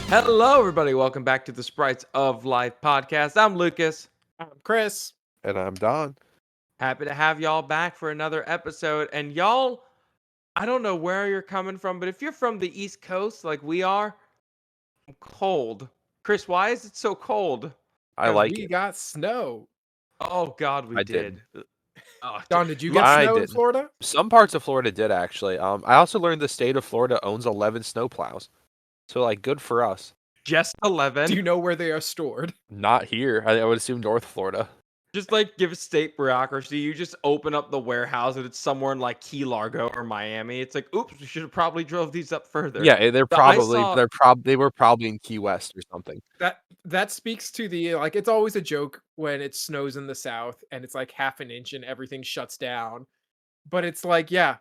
Hello, everybody. Welcome back to the Sprites of Life podcast. I'm Lucas. I'm Chris. And I'm Don. Happy to have y'all back for another episode. And y'all, I don't know where you're coming from, but if you're from the East Coast like we are, I'm cold. Chris, why is it so cold? I 'Cause like we it. got snow. Oh, God, we I did. didn't. Oh, Don, did you my- get I snow in didn't. Florida? Some parts of Florida did actually. I also learned the state of Florida owns 11 snowplows. So like good for us. just 11. Do you know where they are stored? Not here. I would assume North Florida. Just like give state bureaucracy, you just open up the warehouse and it's somewhere in like Key Largo or Miami. It's like, oops, we should have probably drove these up further. Yeah, they saw- were probably in Key West or something. That speaks to the it's always a joke when it snows in the South and it's like half an inch and everything shuts down. But it's like, yeah,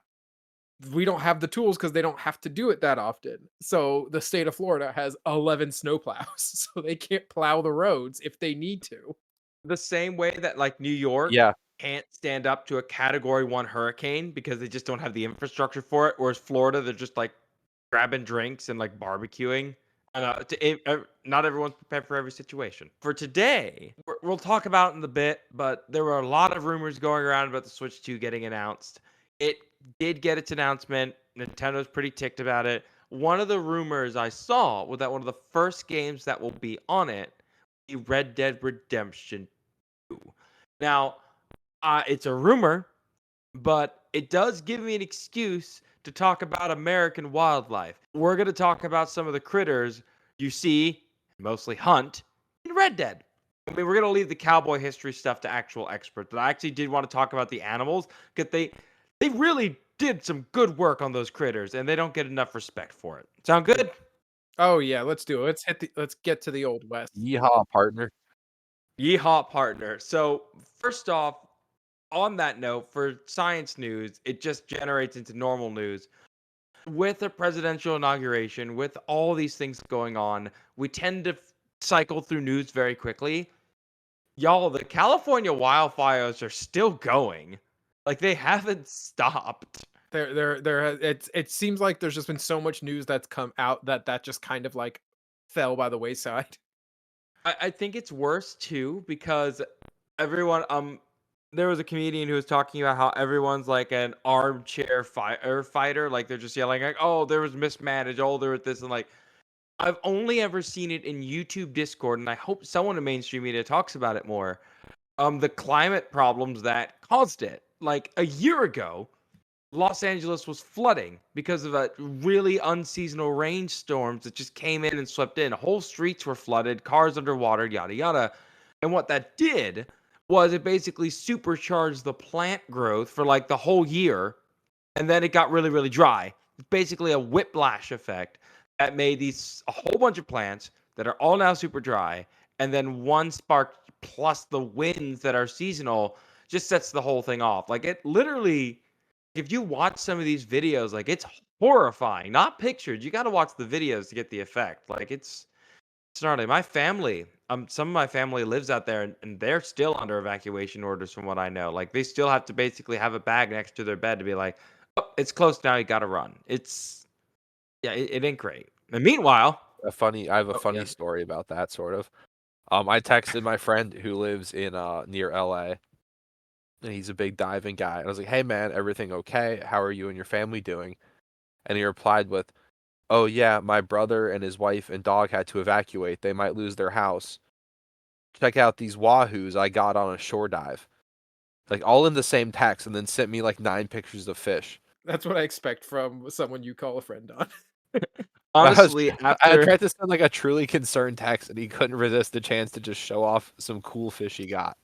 we don't have the tools because they don't have to do it that often. So the state of Florida has 11 snowplows, so they can't plow the roads if they need to. the same way that like New York Yeah. can't stand up to a category 1 hurricane because they just don't have the infrastructure for it, whereas Florida, they're just like grabbing drinks and like barbecuing. Not everyone's prepared for every situation. For today, we'll talk about in the bit, but there were a lot of rumors going around about the Switch 2 getting announced. It did get its announcement. Nintendo's pretty ticked about it. One of the rumors I saw was that one of the first games that will be on it will be Red Dead Redemption 2. Now, it's a rumor, but it does give me an excuse to talk about American wildlife. We're going to talk about some of the critters you see, mostly hunt, in Red Dead. I mean, we're going to leave the cowboy history stuff to actual experts, but I actually did want to talk about the animals because they really did some good work on those critters, and they don't get enough respect for it. Sound good? Oh yeah, let's do it. Let's get to the old west. Yeehaw, partner. Yeehaw, partner. So, first off, on that note, for science news, it just generates into normal news. With a presidential inauguration, with all these things going on, we tend to cycle through news very quickly. Y'all, the California wildfires are still going. Like, they haven't stopped. It seems like there's just been so much news that's come out that just kind of like fell by the wayside. I think it's worse too because everyone there was a comedian who was talking about how everyone's like an armchair fighter, like they're just yelling like, oh, there was mismanaged, oh, there was this, and like I've only ever seen it in YouTube Discord, and I hope someone in mainstream media talks about it more. The climate problems that caused it. Like a year ago, Los Angeles was flooding because of a really unseasonal rainstorms that just came in and swept in. Whole streets were flooded, cars underwater, yada yada. And what that did was it basically supercharged the plant growth for like the whole year, and then it got really, really dry. It's basically a whiplash effect that made these a whole bunch of plants that are all now super dry, and then one spark plus the winds that are seasonal just sets the whole thing off. Like it literally, if you watch some of these videos, like it's horrifying. Not pictured. You got to watch the videos to get the effect. Like it's gnarly. My family, some of my family lives out there, and they're still under evacuation orders, from what I know. Like they still have to basically have a bag next to their bed to be like, oh, it's close now. You got to run. It's yeah, it ain't great. And meanwhile, I have a oh, funny yeah. story about that sort of. I texted my friend who lives in near LA. And he's a big diving guy. And I was like, "Hey man, everything okay? How are you and your family doing?" And he replied with, "Oh yeah, my brother and his wife and dog had to evacuate. They might lose their house. Check out these wahoos I got on a shore dive." Like all in the same text, and then sent me like 9 pictures of fish. That's what I expect from someone you call a friend on. Honestly, I after tried to send like a truly concerned text, and he couldn't resist the chance to just show off some cool fish he got.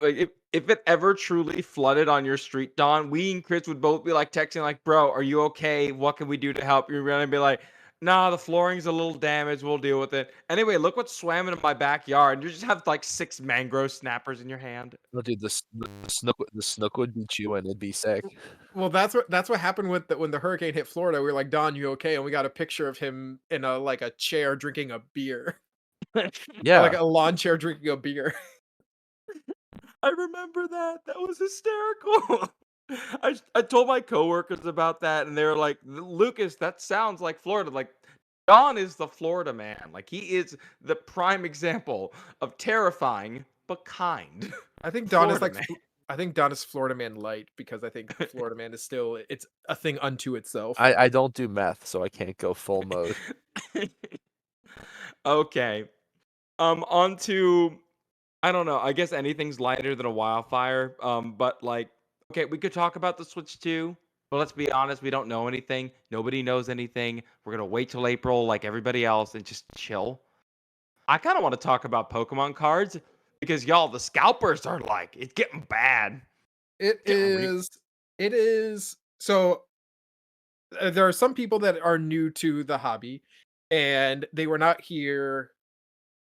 like if it ever truly flooded on your street, Don, we and Chris would both be like texting, like, "Bro, are you okay? What can we do to help?" You're gonna be like, "Nah, the flooring's a little damaged. We'll deal with it." Anyway, look what swam into my backyard. You just have like 6 mangrove snappers in your hand. Oh, dude, the snook would be chewing. It'd be sick. Well, that's what happened with when the hurricane hit Florida. We were like, "Don, you okay?" And we got a picture of him in a chair drinking a beer, Yeah, like a lawn chair drinking a beer. I remember that. That was hysterical. I told my coworkers about that, and they were like, "Lucas, that sounds like Florida." Like, Don is the Florida man. Like he is the prime example of terrifying but kind. I think Don is Florida like man. I think Don is Florida Man light because I think Florida Man is still it's a thing unto itself. I don't do meth, so I can't go full mode. Okay. On to I don't know. I guess anything's lighter than a wildfire. But like, okay, we could talk about the Switch 2, but let's be honest, we don't know anything. Nobody knows anything. We're gonna wait till April, like everybody else, and just chill. I kind of want to talk about Pokemon cards because y'all, the scalpers are like, it's getting bad. It Getting re- is it is so there are some people that are new to the hobby and they were not here.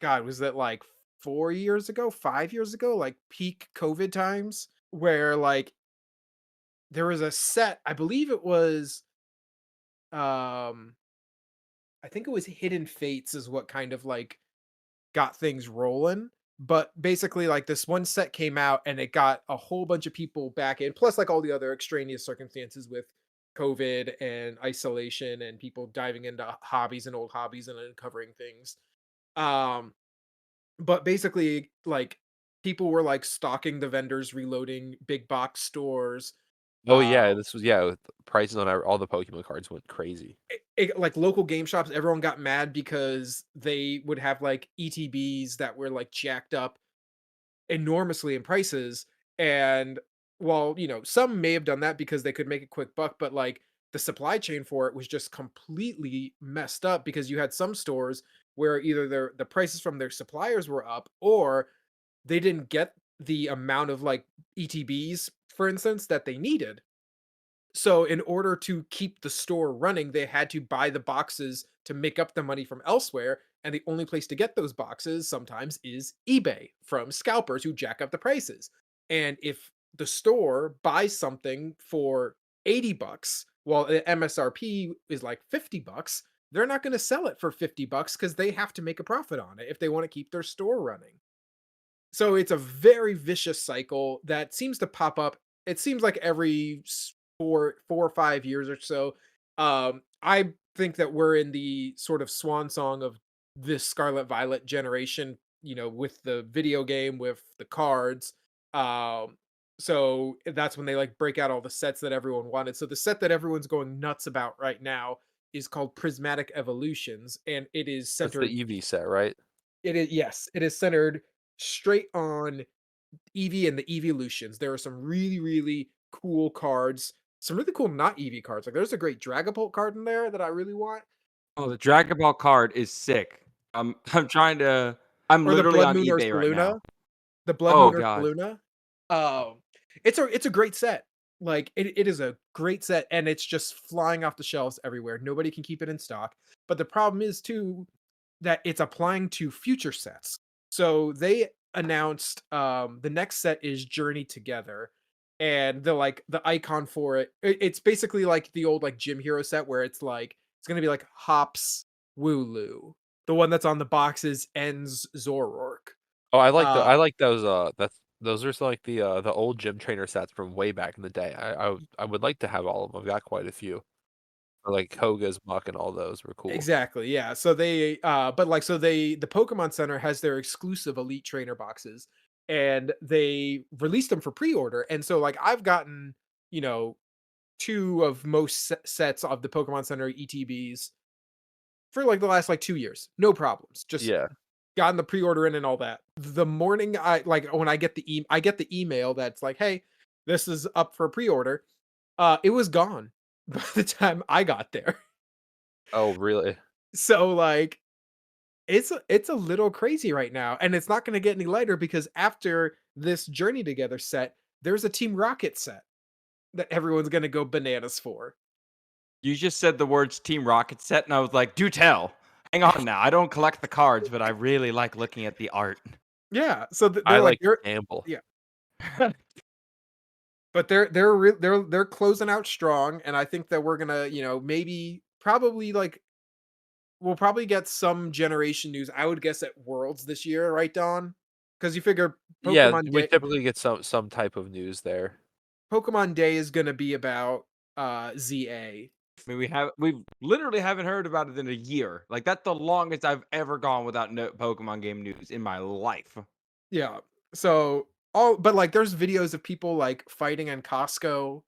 God, was that like 4 years ago, 5 years ago, like peak COVID times, where like there was a set, I believe it was, um, I think it was Hidden Fates is what kind of like got things rolling. But basically, like this one set came out and it got a whole bunch of people back in, plus like all the other extraneous circumstances with COVID and isolation and people diving into hobbies and old hobbies and uncovering things. Um, but basically, like people were like stalking the vendors, reloading big box stores. Oh Uh, yeah, this was with prices on all the Pokemon cards went crazy. like local game shops, everyone got mad because they would have like ETBs that were like jacked up enormously in prices. And while, some may have done that because they could make a quick buck, but like the supply chain for it was just completely messed up because you had some stores where either the prices from their suppliers were up or they didn't get the amount of like ETBs, for instance, that they needed. So in order to keep the store running, they had to buy the boxes to make up the money from elsewhere, and the only place to get those boxes sometimes is eBay from scalpers who jack up the prices. And if the store buys something for 80 bucks while the MSRP is like 50 bucks, they're not going to sell it for 50 bucks cuz they have to make a profit on it if they want to keep their store running. So it's a very vicious cycle that seems to pop up. It seems like every 4 or 5 years or so. I think that we're in the sort of swan song of this Scarlet Violet generation. With the video game, with the cards. Um, so that's when they like break out all the sets that everyone wanted. So the set that everyone's going nuts about right now is called Prismatic Evolutions, and it is That's the centered EV set, right? it is yes, it is centered straight on Eevee and the Evolutions. There are some really, really cool cards, some really cool not Eevee cards. Like there's a great Dragapult card in there that I really want, Oh, the Dragon Ball card is sick. I'm trying to. I'm or the literally Blood on Moon eBay right now. Ursaluna. The Blood Oh Moon god. Ursaluna. Um, it's a great set. Like it is a great set, and it's just flying off the shelves everywhere. Nobody can keep it in stock. But the problem is too that it's applying to future sets. So they announced the next set is Journey Together, and the icon for it's basically like the old like Gym Hero set where it's like it's gonna be like Hops Wooloo. The one that's on the boxes ends Zoroark. Oh, Uh I like those those are like the old gym trainer sets from way back in the day. I would like to have all of them. I've got quite a few. Or like Koga's Muck and all those were cool. Exactly, yeah. So they but like so they the Pokemon Center has their exclusive Elite Trainer boxes and they released them for pre-order. And so like I've gotten, you know, two of most sets of the Pokemon Center ETBs for like the last like 2 years. No problems. Just Yeah. gotten the pre-order in and all that. The morning I like when I get I get the email that's like, "Hey, this is up for pre-order." It was gone by the time I got there. Oh, really? So like it's a little crazy right now, and it's not gonna get any lighter because after this Journey Together set, there's a Team Rocket set that everyone's gonna go bananas for. You just said the words Team Rocket set, and I was like, "Do tell." Hang on now. I don't collect the cards, but I really like looking at the art. Yeah, so I they're like like to gamble. yeah, but they're closing out strong, and I think that we're gonna, maybe probably like we'll probably get some generation news. I would guess at Worlds this year, right, Don? Because you figure Yeah, Pokemon we Day typically get some type of news there. Pokemon Day is gonna be about ZA. I mean, we've literally haven't heard about it in a year. Like that's the longest I've ever gone without no Pokemon game news in my life. Yeah. So but like there's videos of people like fighting in Costco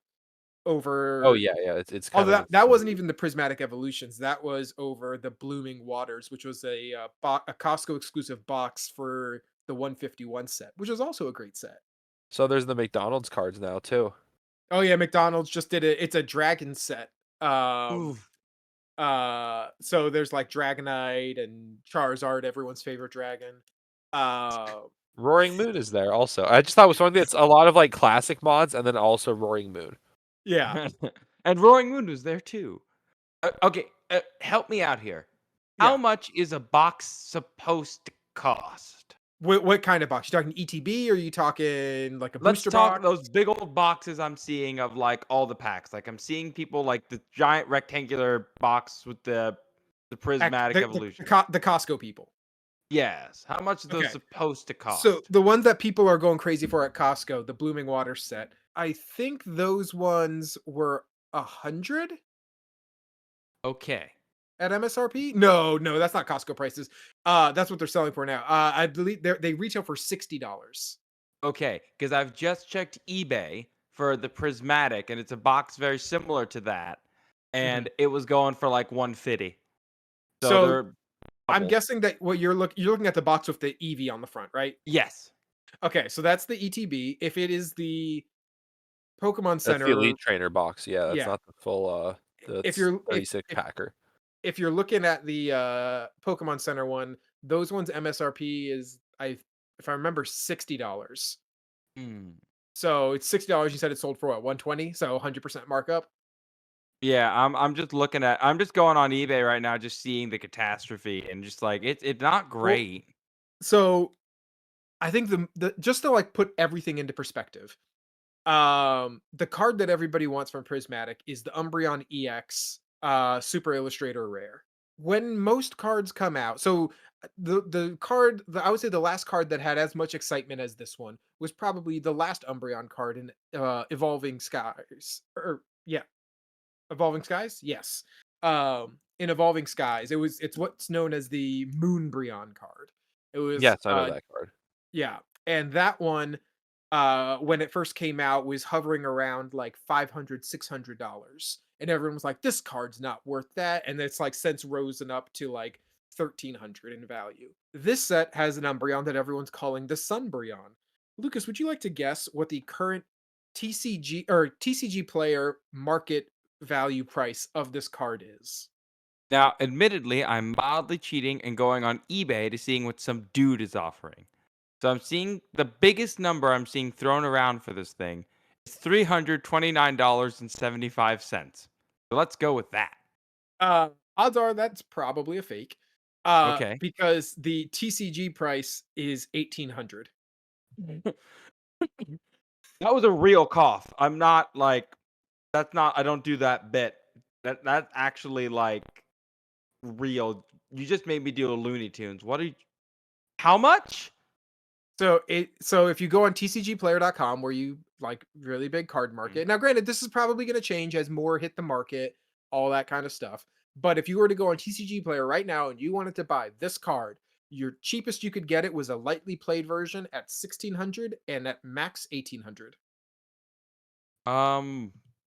Oh over. yeah, it's kind Although of that insane. wasn't even the Prismatic Evolutions. That was over the Blooming Waters, which was a Costco exclusive box for the 151 set, which was also a great set. So there's the McDonald's cards now too. Oh yeah, McDonald's just did it. It's a dragon set. Um Ooh. so there's like Dragonite and Charizard, everyone's favorite dragon. Uh Roaring Moon is there also. I just thought it was something that's a lot of like classic mods and then also Roaring Moon. yeah, And Roaring Moon was there too. Okay, help me out here. How yeah. much is a box supposed to cost? What kind of box? You talking ETB or are you talking like a Let's booster talk box? those big old boxes I'm seeing of like all the packs. Like I'm seeing people like the giant rectangular box with the prismatic evolution. The Costco people. Yes. How much are those Okay. supposed to So cost? the ones that people are going crazy for at Costco, the Blooming Water set, I think those ones were 100 Okay. at MSRP. No, that's not Costco prices. That's what they're selling for now. I believe they retail for $60. Okay, because I've just checked eBay for the prismatic, and it's a box very similar to that, Mhm. and it was going for like 150. So So they're I'm double. guessing that what you're looking at the box with the EV on the front, right? Yes. Okay, so that's the ETB. If it is the Pokemon That's the Center, Elite Trainer box. Yeah, that's yeah. not the full If that's you're 36 packer. if you're looking at the Pokemon Center one, those ones MSRP is if I remember $60. Hmm. So it's $60. You said it sold for what, 120? So 100% markup. Yeah, I'm just going on eBay right now, just seeing the catastrophe, and just like it's not Well, great. so I think the just to like put everything into perspective, the card that everybody wants from Prismatic is the Umbreon EX Super Illustrator Rare. When most cards come out, so I would say the last card that had as much excitement as this one was probably the last Umbreon card in Evolving Skies. Or yeah, Evolving Skies? Yes. In Evolving Skies, it's what's known as the Moonbreon card. It was Yes, I know that card. yeah, and that one, when it first came out, was hovering around like $500, $600, and everyone was like, "This card's not worth that," and it's like since risen up to like 1,300 in value. This set has an Umbreon that everyone's calling the Sunbreon. Lucas, would you like to guess what the current TCG player market value price of this card is? Now, admittedly, I'm mildly cheating and going on eBay to seeing what some dude is offering. So I'm seeing the biggest number I'm seeing thrown around for this thing is $329.75. So let's go with that. Odds are that's probably a fake. Okay. Because the TCG price is 1,800. That was a real cough. I'm not like that's not I don't do that bit. That's actually like real. You just made me do a Looney Tunes. What are you how much? So if you go on tcgplayer.com where you like really big card Mm. market. Now granted this is probably going to change as more hit the market, all that kind of stuff. But if you were to go on TCG Player right now and you wanted to buy this card, your cheapest you could get it was a lightly played version at 1,600 and at max 1,800. Um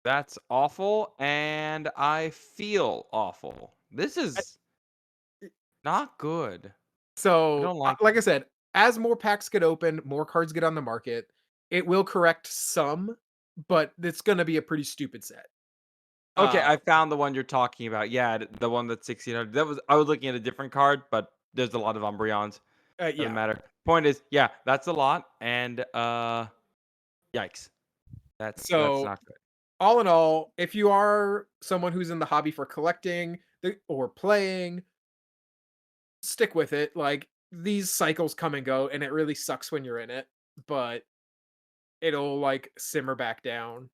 that's awful and I feel awful. This is not good. I So, don't like like I it. said, as more packs get opened, more cards get on the market, it will correct some, but it's gonna be a pretty stupid set. Okay, Uh, I found the one you're talking about. Yeah, the one that's 1600. That was I was looking at a different card, but there's a lot of Umbreons. Doesn't yeah. matter. Point is, yeah, that's a lot and yikes. That's So, not good. all in all, if you are someone who's in the hobby for collecting or playing, stick with it. Like these cycles come and go, and it really sucks when you're in it, but it'll like simmer back down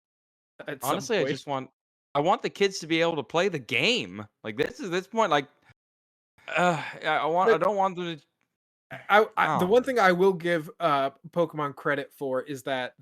at some Honestly, point. I want the kids to be able to play the game. Like this point like I But don't want them to the oh. one thing I will give Pokemon credit for is that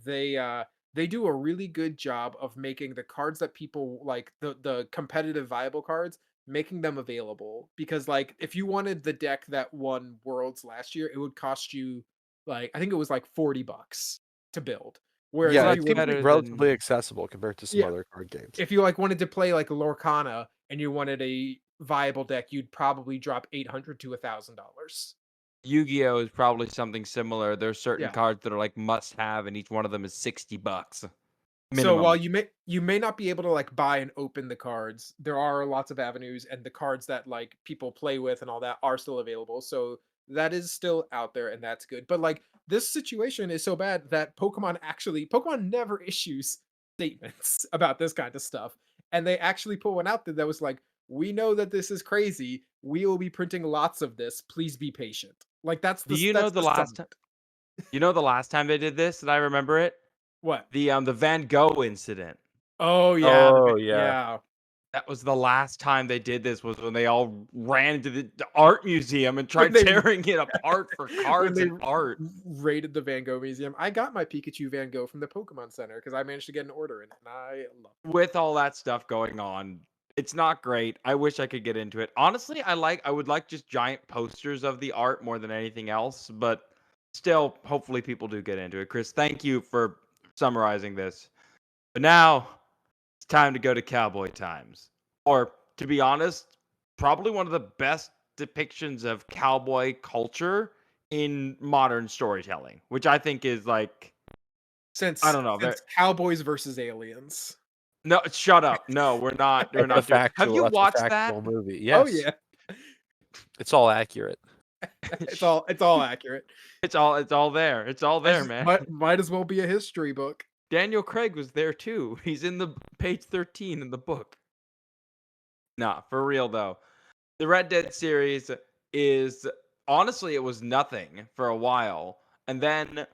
they do a really good job of making the cards that people like, the competitive viable cards, making them available. Because like if you wanted the deck that won Worlds last year, it would cost you like I think it was like $40 to build. Whereas Yeah, Well, if it's you that's wanted typically better relatively than accessible compared to some yeah, other card games. if you like wanted to play like Lorcana and you wanted a viable deck, you'd probably drop 800 to $1,000. Yu-Gi-Oh is probably something similar. There's certain Yeah. cards that are like must have, and each one of them is $60 So while minimum. you may not be able to like buy and open the cards, there are lots of avenues, and the cards that like people play with and all that are still available. So that is still out there, and that's good. But like this situation is so bad that Pokemon never issues statements about this kind of stuff. And they actually put one out there that was like, we know that this is crazy. We will be printing lots of this. Please be patient. Like Do you know that's the the last time? sentiment. You know the last time they did this, and I remember it. What? The Van Gogh incident. Oh yeah, Oh, yeah. yeah. That was the last time they did this. Was when they all ran into the art museum and When tried they tearing it apart for when cards they and art. raided the Van Gogh Museum. I got my Pikachu Van Gogh from the Pokemon Center because I managed to get an order in it, and I love it. With all that stuff going on, it's not great. I wish I could get into it. Honestly, I would like just giant posters of the art more than anything else, but still, hopefully people do get into it. Chris, thank you for summarizing this. But now it's time to go to Cowboy Times. Or to be honest, probably one of the best depictions of cowboy culture in modern storytelling, which I think is like I Since don't know. since Cowboys versus Aliens. No, shut up. No, we're not. We're not doing. Have you That's a watched that? factual movie. Oh Yes, yeah, it's all accurate. it's all accurate. It's all there. It's all I there, just man. might as well be a history book. Daniel Craig was there too. He's in the page 13 in the book. Nah, for real though. The Red Dead series is honestly it was nothing for a while. And then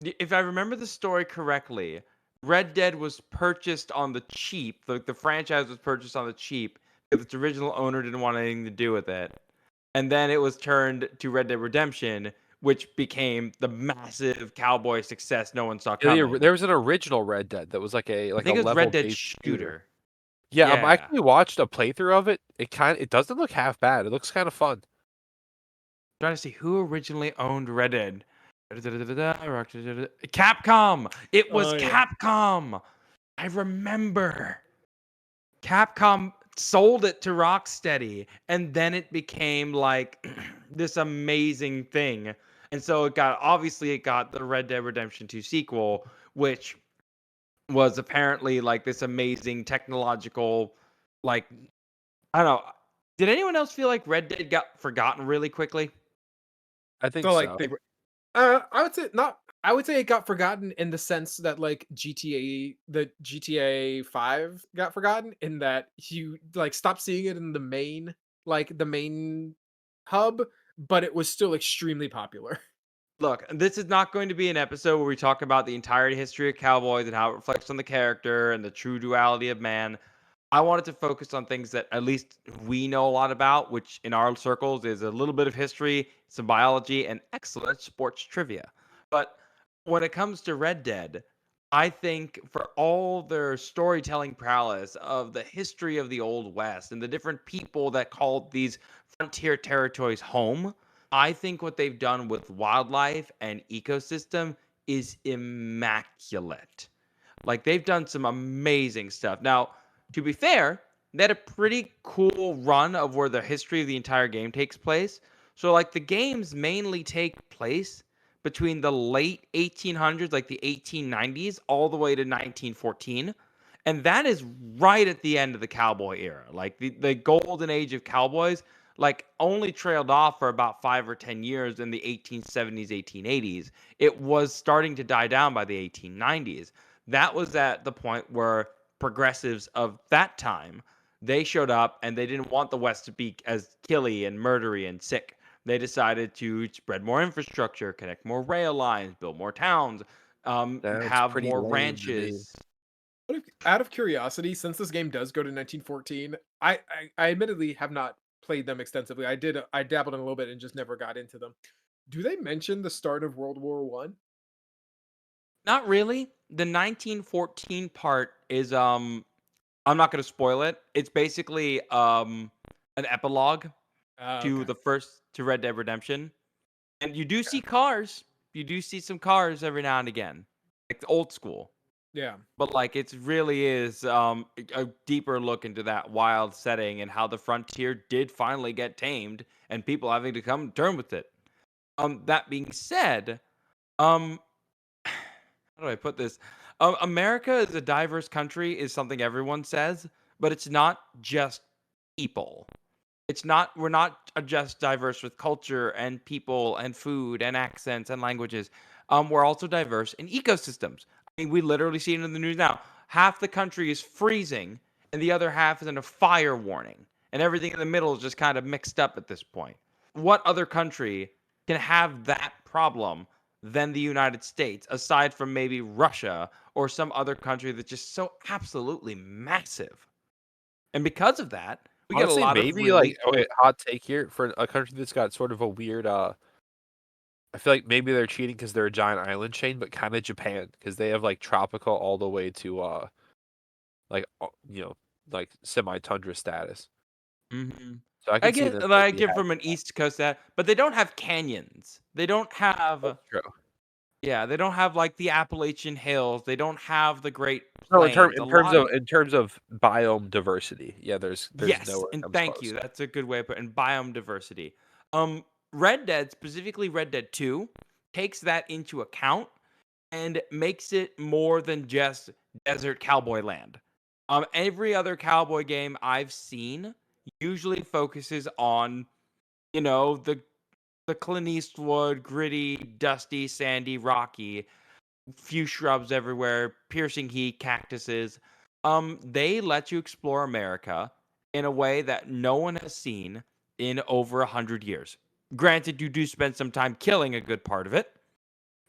if I remember the story correctly, Red Dead was purchased on the cheap. The franchise was purchased on the cheap because its original owner didn't want anything to do with it. And then it was turned to Red Dead Redemption, which became the massive cowboy success no one saw Yeah, coming. there was an original Red Dead that was I a think it was level Red Dead based shooter. Shooter. Yeah, I Yeah. actually watched a playthrough of it. It doesn't look half bad. It looks kind of fun. Trying to see who originally owned Red Dead. Capcom. It was Oh yeah. Capcom. I remember. Capcom sold it to Rocksteady, and then it became like this amazing thing. And so it got the Red Dead Redemption 2 sequel, which was apparently like this amazing technological, like I don't know. Did anyone else feel like Red Dead got forgotten really quickly? I think So like so. I would say not. I would say it got forgotten in the sense that like the GTA 5 got forgotten in that you like stopped seeing it in the main hub, but it was still extremely popular. Look, this is not going to be an episode where we talk about the entire history of cowboys and how it reflects on the character and the true duality of man. I wanted to focus on things that at least we know a lot about, which in our circles is a little bit of history, some biology, and excellent sports trivia. But when it comes to Red Dead, I think for all their storytelling prowess of the history of the Old West and the different people that called these frontier territories home, I think what they've done with wildlife and ecosystem is immaculate. Like they've done some amazing stuff. Now, to be fair, they had a pretty cool run of where the history of the entire game takes place. So like the games mainly take place between the late 1800s, like the 1890s, all the way to 1914. And that is right at the end of the cowboy era. Like the golden age of cowboys, like only trailed off for about 5 or 10 years in the 1870s, 1880s. It was starting to die down by the 1890s. That was at the point where progressives of that time they showed up and they didn't want the West to be as killy and murdery and sick. They decided to spread more infrastructure, connect more rail lines, build more towns, Sounds have pretty more lame to me. ranches. Out of curiosity, since this game does go to 1914, I admittedly have not played them extensively. I dabbled in a little bit and just never got into them. Do they mention the start of World War One? Not really. The 1914 part is I'm not going to spoil it. It's basically an epilogue to Okay. the first to Red Dead Redemption. And you do Okay. see cars. You do see some cars every now and again. Like the old school. Yeah. But like it really is a deeper look into that wild setting and how the frontier did finally get tamed and people having to come to terms with it. That being said, um how do I put this? America is a diverse country, is something everyone says, but it's not just people. It's not, we're not just diverse with culture and people and food and accents and languages. We're also diverse in ecosystems. I mean, we literally see it in the news now. Half the country is freezing, and the other half is in a fire warning, and everything in the middle is just kind of mixed up at this point. What other country can have that problem than the United States, aside from maybe Russia or some other country that's just so absolutely massive? And because of that, we get a Honestly, lot of maybe like really okay, cool. hot take here for a country that's got sort of a weird. I feel like maybe they're cheating because they're a giant island chain, but kind of Japan because they have like tropical all the way to like like semi tundra status. Mhm. So I can see them I maybe get having from an that. East Coast that, but they don't have canyons. They don't have, That's true. yeah, they don't have like the Appalachian Hills. They don't have the Great No, Plains. A lot of, in terms of biome diversity, yeah, there's yes, nowhere and comes thank you. close. That's a good way of putting biome diversity. Um, Red Dead, specifically Red Dead 2, takes that into account and makes it more than just desert cowboy land. Every other cowboy game I've seen usually focuses on, the Clint Eastwood, gritty, dusty, sandy, rocky, few shrubs everywhere, piercing heat, cactuses. They let you explore America in a way that no one has seen in over 100 years. Granted, you do spend some time killing a good part of it,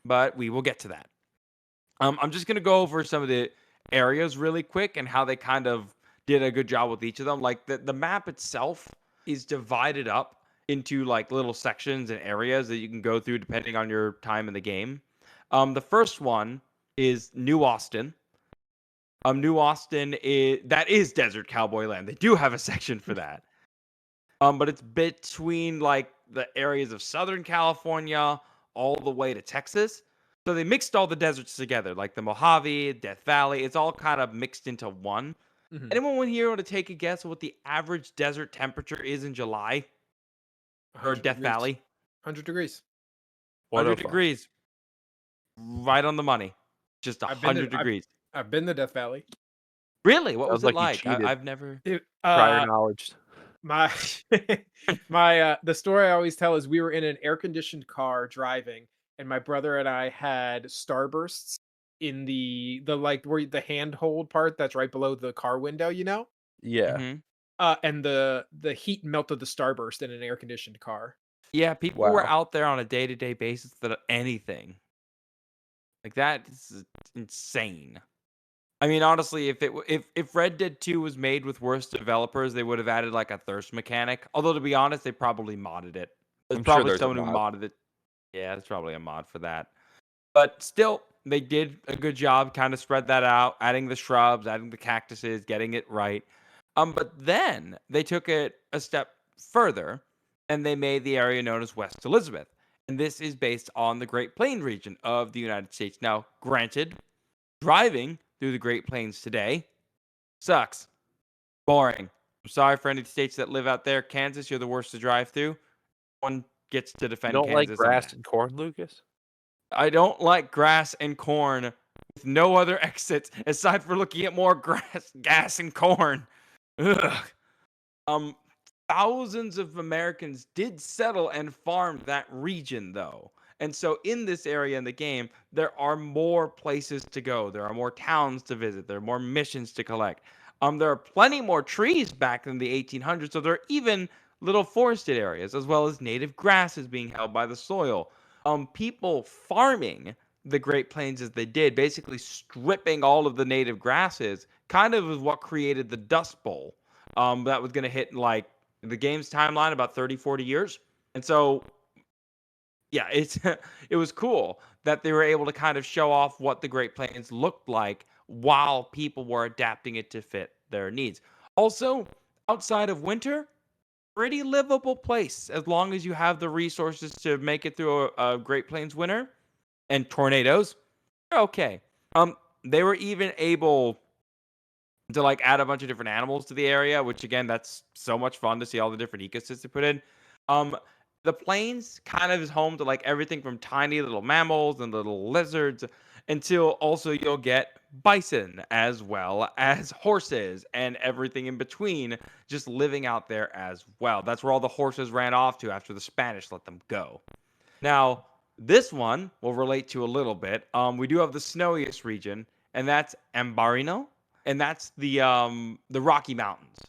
but we will get to that. I'm just gonna go over some of the areas really quick and how they kind of did a good job with each of them. Like the map itself is divided up into like little sections and areas that you can go through depending on your time in the game. The first one is New Austin. New Austin is desert cowboy land. They do have a section for that. But it's between like the areas of Southern California all the way to Texas. So they mixed all the deserts together, like the Mojave, Death Valley. It's all kind of mixed into one. Mhm. Anyone here want to take a guess of what the average desert temperature is in July for 100 Death degrees. Valley? 100 degrees. 100 105. degrees, right on the money. Just I've been to 100 degrees. I've been to Death Valley. Really? What was Sounds it like you like? cheated. I've never. It, Prior knowledge. my the story I always tell is we were in an air-conditioned car driving, and my brother and I had starbursts in the like where the handhold part that's right below the car window, you know? Yeah. Mhm. And the heat melted the starburst in an air-conditioned car. Yeah, people were Wow. out there on a day-to-day basis that anything. Like that is insane. I mean, honestly, if Red Dead 2 was made with worse developers, they would have added like a thirst mechanic. Although to be honest, they probably modded it. There's I'm sure probably there's a someone who mod. modded it. Yeah, there's probably a mod for that. But still, they did a good job, kind of spread that out, adding the shrubs, adding the cactuses, getting it right. But then they took it a step further, and they made the area known as West Elizabeth. And this is based on the Great Plains region of the United States. Now, granted, driving through the Great Plains today sucks. Boring. I'm sorry for any states that live out there. Kansas, you're the worst to drive through. One gets to You defend don't like Kansas on grass that. and corn, Lucas? I don't like grass and corn with no other exits aside for looking at more grass, gas, and corn. Ugh. Um, Thousands of Americans did settle and farm that region, though. And so, in this area in the game, there are more places to go. There are more towns to visit. There are more missions to collect. There are plenty more trees back in the 1800s. So, there are even little forested areas, as well as native grasses being held by the soil. People farming the Great Plains as they did, basically stripping all of the native grasses, kind of is what created the Dust Bowl. That was going to hit in like the game's timeline about 30, 40 years. And so yeah, it's it was cool that they were able to kind of show off what the Great Plains looked like while people were adapting it to fit their needs. Also, outside of winter, pretty livable place as long as you have the resources to make it through a Great Plains winter and tornadoes. You're okay. They were even able to like add a bunch of different animals to the area, which again, that's so much fun to see all the different ecosystems they put in. Um, the plains kind of is home to like everything from tiny little mammals and little lizards until also you'll get bison as well as horses and everything in between just living out there as well. That's where all the horses ran off to after the Spanish let them go. Now, this one will relate to a little bit. We do have the snowiest region, and that's Ambarino, and that's the Rocky Mountains.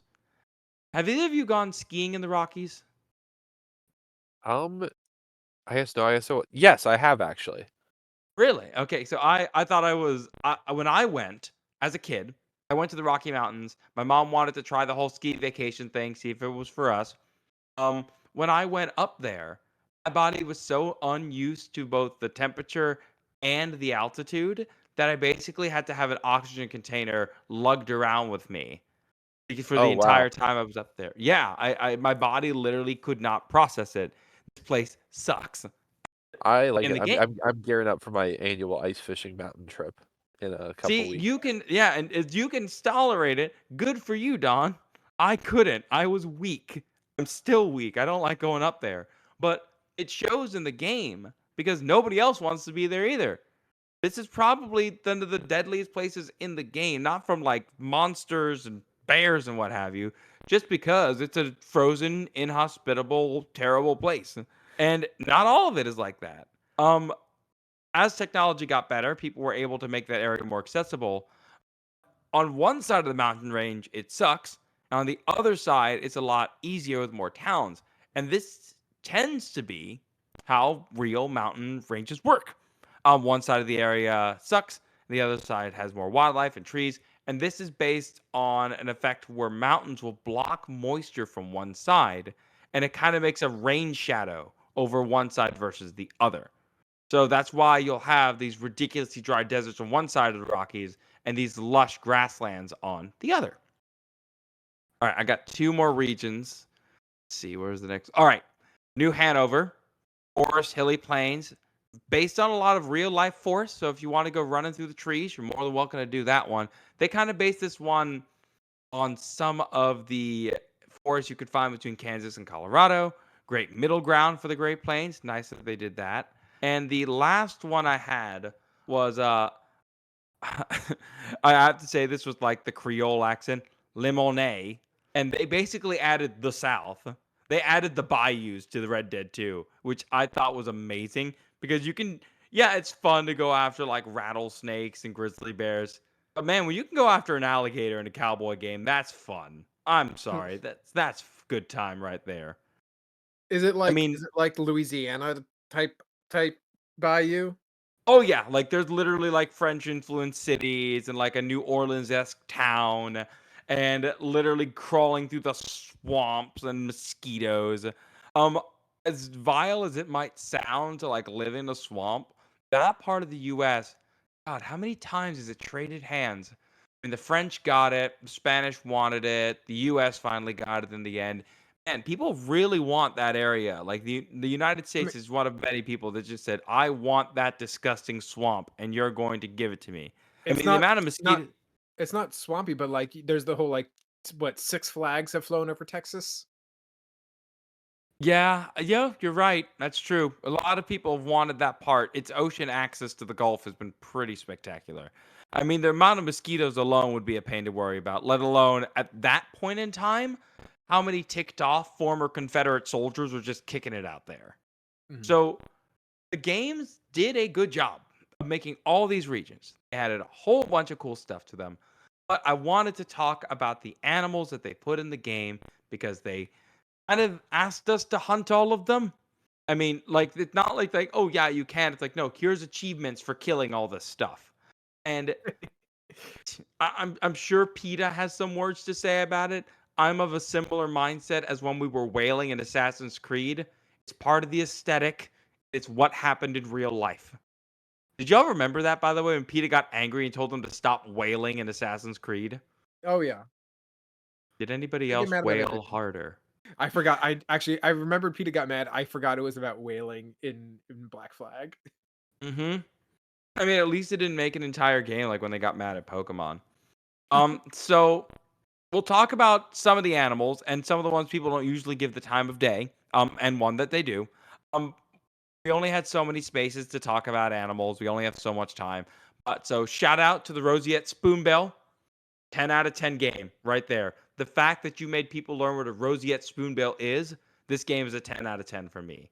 Have either of you gone skiing in the Rockies? Um, I guess no. I guess so. Yes, I have actually. Really? Okay, so I thought when I went as a kid, I went to the Rocky Mountains. My mom wanted to try the whole ski vacation thing, see if it was for us. When I went up there, my body was so unused to both the temperature and the altitude that I basically had to have an oxygen container lugged around with me for the Oh wow. entire time I was up there. Yeah, I my body literally could not process it. This place sucks. I like In it. the I'm game, I'm I'm gearing up for my annual ice fishing mountain trip in a couple see, weeks. you can, yeah, and if you can tolerate it. Good for you, Don. I couldn't. I was weak. I'm still weak. I don't like going up there, but it shows in the game because nobody else wants to be there either. This is probably one of the deadliest places in the game, not from like monsters and bears and what have you, just because it's a frozen, inhospitable, terrible place. And not all of it is like that. Um, as technology got better, people were able to make that area more accessible. On one side of the mountain range, it sucks. And on the other side, it's a lot easier with more towns. And this tends to be how real mountain ranges work. One side of the area sucks, the other side has more wildlife and trees. And this is based on an effect where mountains will block moisture from one side, and it kind of makes a rain shadow over one side versus the other. So that's why you'll have these ridiculously dry deserts on one side of the Rockies and these lush grasslands on the other. All right, I got two more regions. Let's see, where's the next? All right, New Hanover, forest, hilly plains, based on a lot of real life forests. So if you want to go running through the trees, you're more than welcome to do that one. They kind of base this one on some of the forests you could find between Kansas and Colorado. Great middle ground for the Great Plains. Nice that they did that. And the last one I had was I have to say this was like the Creole accent, Limonade, and they basically added the South. They added the bayous to the Red Dead 2, which I thought was amazing because you can, yeah, it's fun to go after like rattlesnakes and grizzly bears. But man, when you can go after an alligator in a cowboy game, that's fun. I'm sorry, that's good time right there. I Is mean, it like Louisiana type bayou? oh yeah, like there's literally like French influenced cities and like a New Orleans-esque town and literally crawling through the swamps and mosquitoes. Um as vile as it might sound to like live in a swamp, that part of the US, God, how many times has it traded hands? I mean, the French got it, the Spanish wanted it, the US finally got it in the end. Man, people really want that area. Like the United I mean, States is one of many people that just said, "I want that disgusting swamp, and you're going to give it to me." I it's mean, the not amount of it's not mosquito. it's not swampy, but like there's the whole like what Six Flags have flown over Texas. Yeah, yeah, you're right. That's true. A lot of people have wanted that part. Its ocean access to the Gulf has been pretty spectacular. I mean, the amount of mosquitoes alone would be a pain to worry about, let alone at that point in time, how many ticked off former Confederate soldiers were just kicking it out there. Mhm. So the games did a good job of making all these regions. They added a whole bunch of cool stuff to them. But I wanted to talk about the animals that they put in the game because they kind of asked us to hunt all of them. I mean, like it's not like oh yeah, you can. It's like no, here's achievements for killing all this stuff. And I'm sure PETA has some words to say about it. I'm of a similar mindset as when we were whaling in Assassin's Creed. It's part of the aesthetic. It's what happened in real life. Did y'all remember that, by the way, when Peter got angry and told them to stop wailing in Assassin's Creed? Oh yeah, Did anybody I get else mad about wail everything. harder? I forgot. I remembered Peter got mad. I forgot it was about whaling in Black Flag. Mm-hmm. I mean, at least it didn't make an entire game like when they got mad at Pokemon. So we'll talk about some of the animals and some of the ones people don't usually give the time of day. And one that they do. Um, we only had so many spaces to talk about animals. We only have so much time. So shout out to the Roseate Spoonbill. 10 out of 10 game right there. The fact that you made people learn what a Roseate Spoonbill is, this game is a 10 out of 10 for me.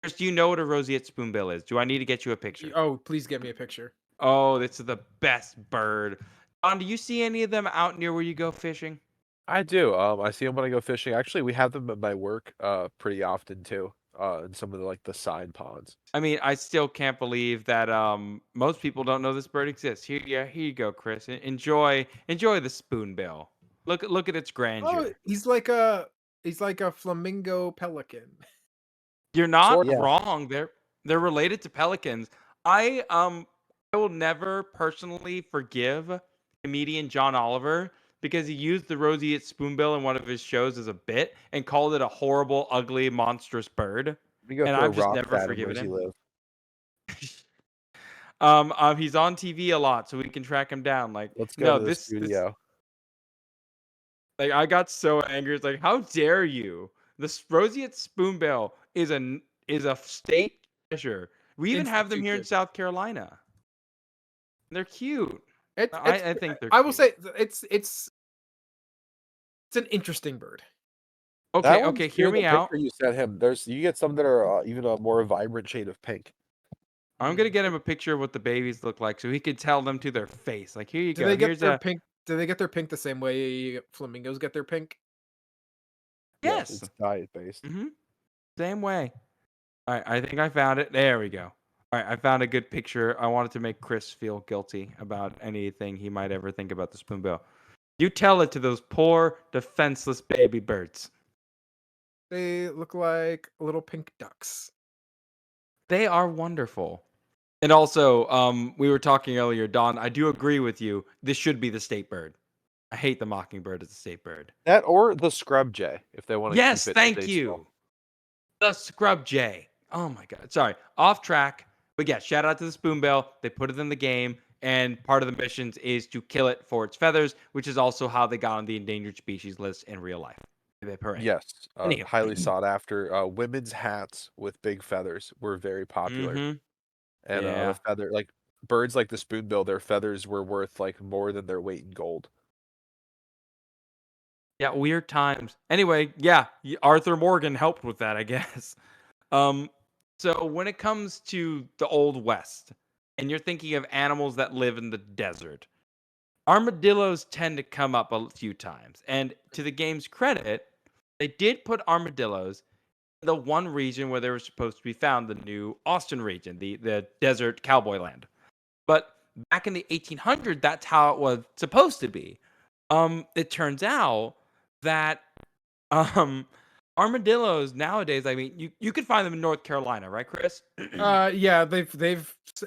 Chris, do you know what a Roseate Spoonbill is? Do I need to get you a picture? Oh, please get me a picture. Oh, this is the best bird. Don, do you see any of them out near where you go fishing? I do. I see them when I go fishing. Actually, we have them at my work pretty often too. In some of the side ponds. I mean, I still can't believe that most people don't know this bird exists. Here you go, Chris. Enjoy the spoonbill. Look at its Oh, grandeur. he's like a flamingo pelican. You're not Yeah. wrong. They're related to pelicans. I will never personally forgive comedian John Oliver because he used the roseate spoonbill in one of his shows as a bit and called it a horrible, ugly, monstrous bird. We go And throw I've just rocks never at him. forgiven Where's he him. live? He's on TV a lot, so we can track him down. Like, Let's go no, to the this studio. like I got so angry. It's like, how dare you? The roseate spoonbill is a state treasure. We even have them here in Instituted. South Carolina. They're cute. It's I think they're I will cute. say it's an interesting bird. Okay, That one's okay, here hear in the me out. picture you sent him. You get some that are even a more vibrant shade of pink. I'm gonna get him a picture of what the babies look like so he could tell them to their face. Like, here you Do go. they get Here's their a pink? Do they get their pink the same way flamingos get their pink? Yes, yes. it's diet based. Mm-hmm. Same way. All right, I think I found it. There we go. All right, I found a good picture. I wanted to make Chris feel guilty about anything he might ever think about the spoonbill. You tell it to those poor, defenseless baby birds. They look like little pink ducks. They are wonderful. And also, we were talking earlier, Don. I do agree with you. This should be the state bird. I hate the mockingbird as a state bird. That or the scrub jay, if they want to Yes, keep it thank tasteful. you. The scrub jay. Oh my god. Sorry, off track. But yeah, shout out to the spoonbill. They put it in the game, and part of the missions is to kill it for its feathers, which is also how they got on the endangered species list in real life. Yes, Anyhow. highly sought after. Women's hats with big feathers were very popular, Mm-hmm. and the Yeah. feather birds like the spoonbill, their feathers were worth more than their weight in gold. Yeah, weird times. Anyway, yeah, Arthur Morgan helped with that, I guess. Um, so when it comes to the Old West, and you're thinking of animals that live in the desert, armadillos tend to come up a few times. And to the game's credit, they did put armadillos in the one region where they were supposed to be found, the new Austin region, the desert cowboy land. But back in the 1800s, that's how it was supposed to be. It turns out that um armadillos nowadays, I mean, you could find them in North Carolina, right, Chris? Yeah,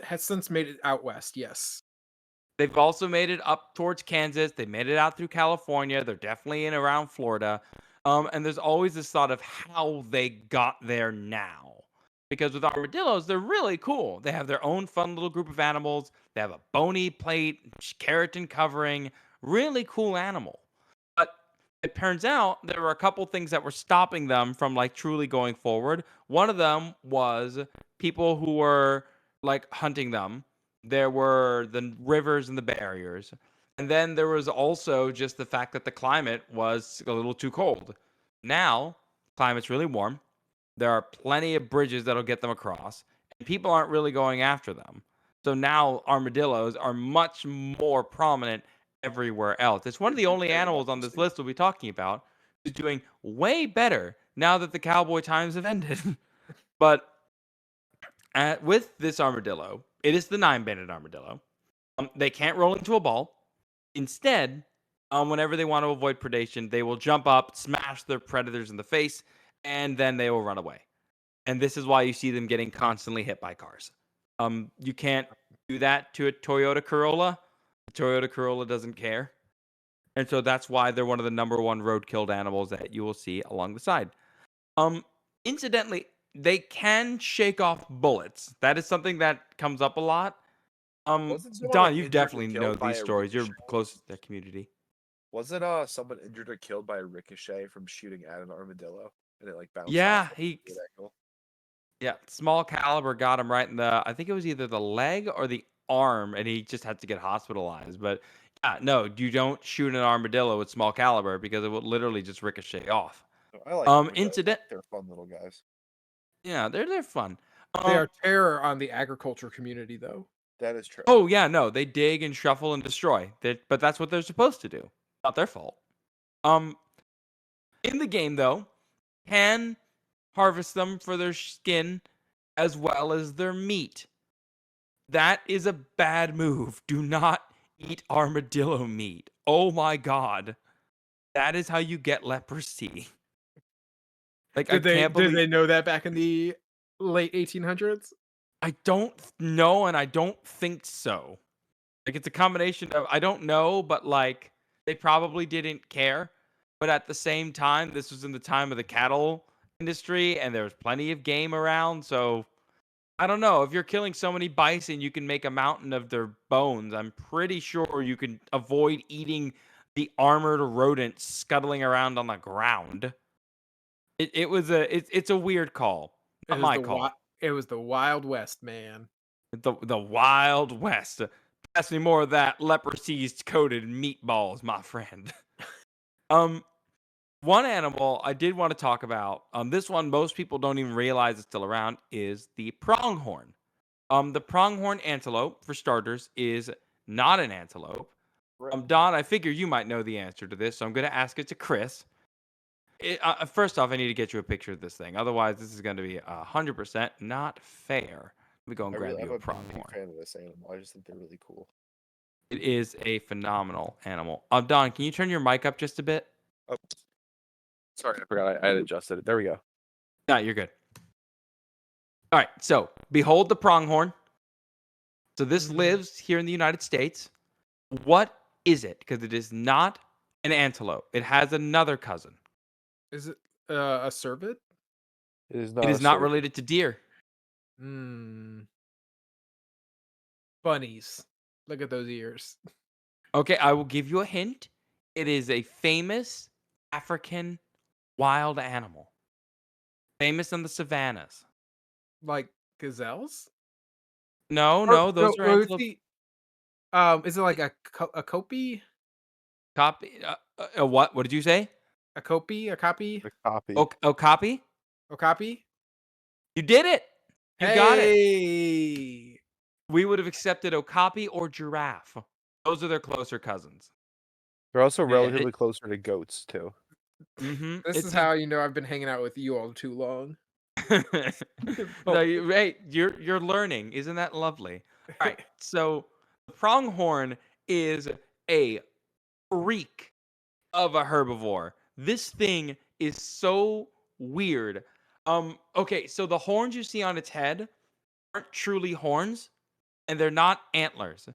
has since made it out west. Yes. They've also made it up towards Kansas. They made it out through California. They're definitely in around Florida. And there's always this thought of how they got there now. Because with armadillos, they're really cool. They have their own fun little group of animals. They have a bony plate, keratin covering, really cool animal. But it turns out there were a couple things that were stopping them from like truly going forward. One of them was people who were like hunting them. There were the rivers and the barriers. And then there was also just the fact that the climate was a little too cold. Now, climate's really warm. There are plenty of bridges that'll get them across, and people aren't really going after them. So now armadillos are much more prominent everywhere else. It's one of the only Very animals on this interesting. list we'll be talking about who's doing way better now that the cowboy times have ended. But with this armadillo, it is the nine-banded armadillo. They can't roll into a ball. Instead, whenever they want to avoid predation, they will jump up, smash their predators in the face, and then they will run away. and this is why you see them getting constantly hit by cars. You can't do that to a Toyota Corolla. The Toyota Corolla doesn't care. And so that's why they're one of the number one road-killed animals that you will see along the side. Incidentally, they can shake off bullets. That is something that comes up a lot. Wasn't someone, Don, like, you injured or definitely know killed by these a stories. You're ricochet? close to that community. Wasn't someone injured or killed by a ricochet from shooting at an armadillo, and it like bounced Yeah, off at a weird angle? yeah, small caliber got him right in the, I think it was either the leg or the arm, and he just had to get hospitalized. But yeah, no, you don't shoot an armadillo with small caliber because it will literally just ricochet off. I like armadillos. Incident. They're fun little guys. Yeah, they're fun. They are terror on the agriculture community, though. That is true. Oh yeah, no, they dig and shuffle and destroy. But that's what they're supposed to do. Not their fault. In the game though, can harvest them for their skin as well as their meat. That is a bad move. Do not eat armadillo meat. Oh my god. That is how you get leprosy. Like Did I can't believe they know that back in the late 1800s? I don't know, and I don't think so. Like it's a combination of I don't know, but like they probably didn't care. But at the same time, this was in the time of the cattle industry, and there was plenty of game around. So I don't know. If you're killing so many bison, you can make a mountain of their bones. I'm pretty sure you can avoid eating the armored rodents scuttling around on the ground. It's a weird call. Not my call. It was the Wild West, man. The Wild West. Pass me more of that leprosy coated meatballs, my friend. One animal I did want to talk about. This one most people don't even realize is still around is the pronghorn. The pronghorn antelope, for starters, is not an antelope. Right. Don, I figure you might know the answer to this, so I'm going to ask it to Chris. First off, I need to get you a picture of this thing. Otherwise, this is going to be 100% not fair. Let me go and grab you a pronghorn. I'm a fan of this animal. I just think they're really cool. It is a phenomenal animal. Don, can you turn your mic up just a bit? Oh, sorry, I forgot I had adjusted it. There we go. No, you're good. All right, so behold the pronghorn. So this lives here in the United States. What is it? Because it is not an antelope. It has another cousin. Is it a cervid? It is not. It is not related to deer. Bunnies. Look at those ears. Okay, I will give you a hint. It is a famous African wild animal. Famous in the savannas. Like gazelles? No, those are antelopes. Is it like a copy? Copy. What? What did you say? A copy? A copy? A copy. Okapi? Okapi? You did it. You got it. Hey! We would have accepted okapi or giraffe. Those are their closer cousins. They're also Yeah, relatively closer to goats too. Mm-hmm. This is how you know I've been hanging out with you all too long. No, you're learning. Isn't that lovely? All right. So the pronghorn is a freak of a herbivore. This thing is so weird. Okay, so the horns you see on its head aren't truly horns, and they're not antlers.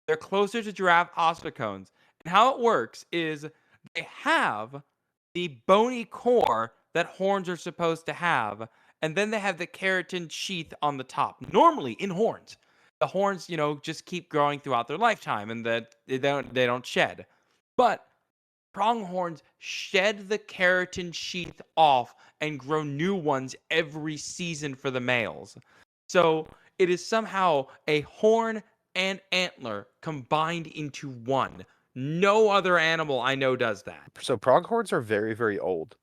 They're closer to giraffe ossicones. And how it works is they have the bony core that horns are supposed to have, and then they have the keratin sheath on the top. Normally in horns, the horns, just keep growing throughout their lifetime, and that they don't shed. But pronghorns shed the keratin sheath off and grow new ones every season for the males. So it is somehow a horn and antler combined into one. No other animal I know does that. So pronghorns are very, very old.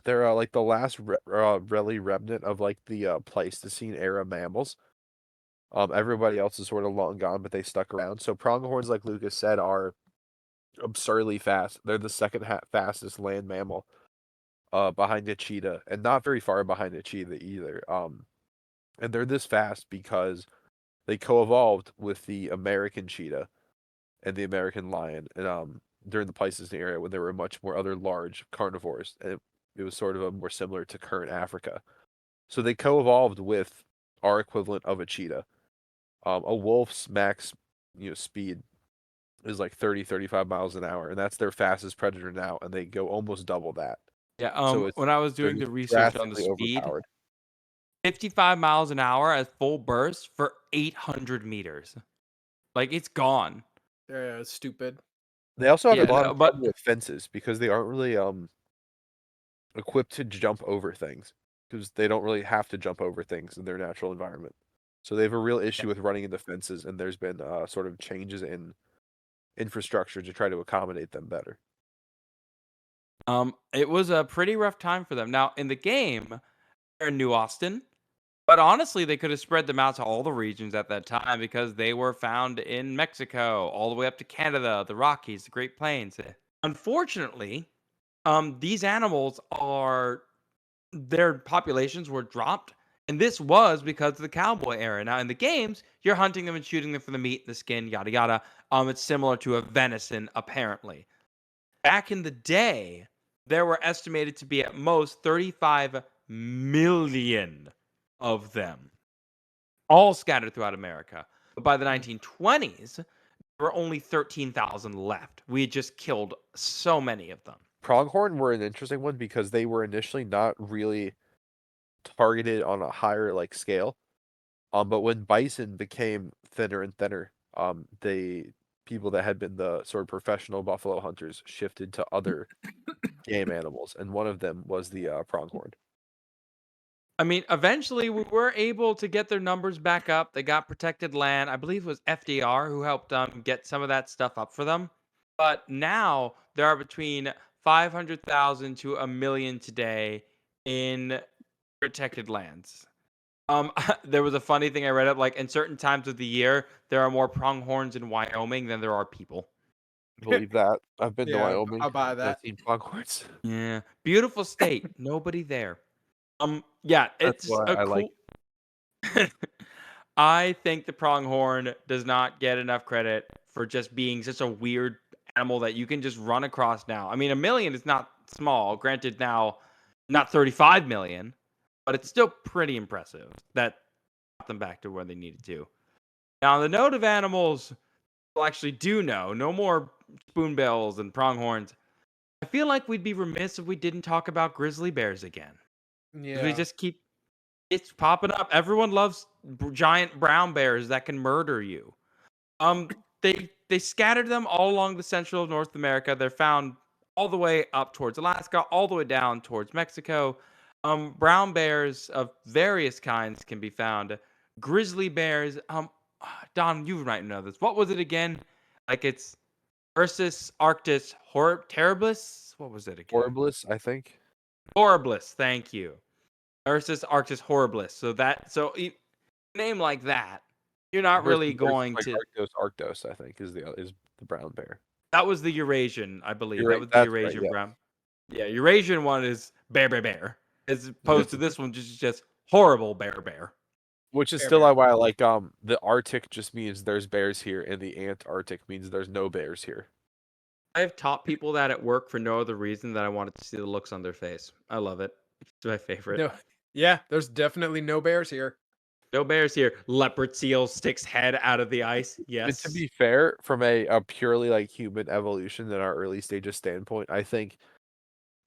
They're like the last really remnant of like the Pleistocene era mammals. Everybody else is sort of long gone, but they stuck around. So pronghorns, like Lucas said, are absurdly fast. They're the second fastest land mammal, behind the cheetah, and not very far behind the cheetah either. And they're this fast because they co-evolved with the American cheetah and the American lion, and during the Pleistocene era when there were much more other large carnivores, and it was sort of a more similar to current Africa. So they co-evolved with our equivalent of a cheetah. A wolf's max, speed is like 30, 35 miles an hour, and that's their fastest predator now, and they go almost double that. Yeah. So When I was they're doing the just research on the drastically speed, overpowered. 55 miles an hour at full burst for 800 meters. Like it's gone. Yeah, it's stupid. They also have a Yeah, lot no, of but trouble with fences because they aren't really equipped to jump over things because they don't really have to jump over things in their natural environment. So they have a real issue with running into fences, and there's been sort of changes in infrastructure to try to accommodate them better. it was a pretty rough time for them. Now in the game, they're in New Austin, but honestly, they could have spread them out to all the regions at that time because they were found in Mexico, all the way up to Canada, the Rockies, the Great Plains. Unfortunately, these animals are their populations were dropped, and this was because of the cowboy era. Now in the games, you're hunting them and shooting them for the meat, the skin, yada yada. It's similar to a venison, apparently. Back in the day, there were estimated to be at most 35 million of them, all scattered throughout America. But by the 1920s, there were only 13,000 left. We had just killed so many of them. Pronghorn were an interesting one because they were initially not really targeted on a higher scale. But when bison became thinner and thinner, the people that had been the sort of professional buffalo hunters shifted to other game animals, and one of them was the pronghorn. I mean, eventually we were able to get their numbers back up. They got protected land. I believe it was FDR who helped get some of that stuff up for them. But now there are between 500,000 to a million today in protected lands. There was a funny thing I read up, like in certain times of the year, there are more pronghorns in Wyoming than there are people. Believe that. I've been to Yeah, Wyoming. I'll buy I've that. seen pronghorns. Yeah, beautiful state, nobody there. Yeah, That's it's why a I like. cool. I think the pronghorn does not get enough credit for just being such a weird animal that you can just run across now. I mean, a million is not small. Granted, now not 35 million, but it's still pretty impressive that got them back to where they needed to. Now, on the note of animals, people actually do know no more spoonbills and pronghorns. I feel like we'd be remiss if we didn't talk about grizzly bears again. 'Cause we Yeah. just keep it's popping up. Everyone loves giant brown bears that can murder you. They scattered them all along the central of North America. They're found all the way up towards Alaska, all the way down towards Mexico. Brown bears of various kinds can be found. Grizzly bears. Don, you might know this. What was it again? Like it's Ursus arctis terribilis. What was it again? Horribilis, I think. Horribilis. Thank you. Ursus arctis horribilis. Name like that, you're not really Versus going to. Arctos, I think, is the brown bear. That was the Eurasian, I believe. You're That right. was the That's right. Eurasian Yeah. brown. Yeah, Eurasian one is bear, bear, bear, as opposed to this one just horrible bear, bear. Which is Fair, still fair. why I like the Arctic just means there's bears here, and the Antarctic means there's no bears here. I have taught people that at work for no other reason than I wanted to see the looks on their face. I love it. It's my favorite. No. Yeah, there's definitely no bears here. No bears here. Leopard seal sticks head out of the ice. And Yes. to be fair, from a purely human evolution in our early stages standpoint, I think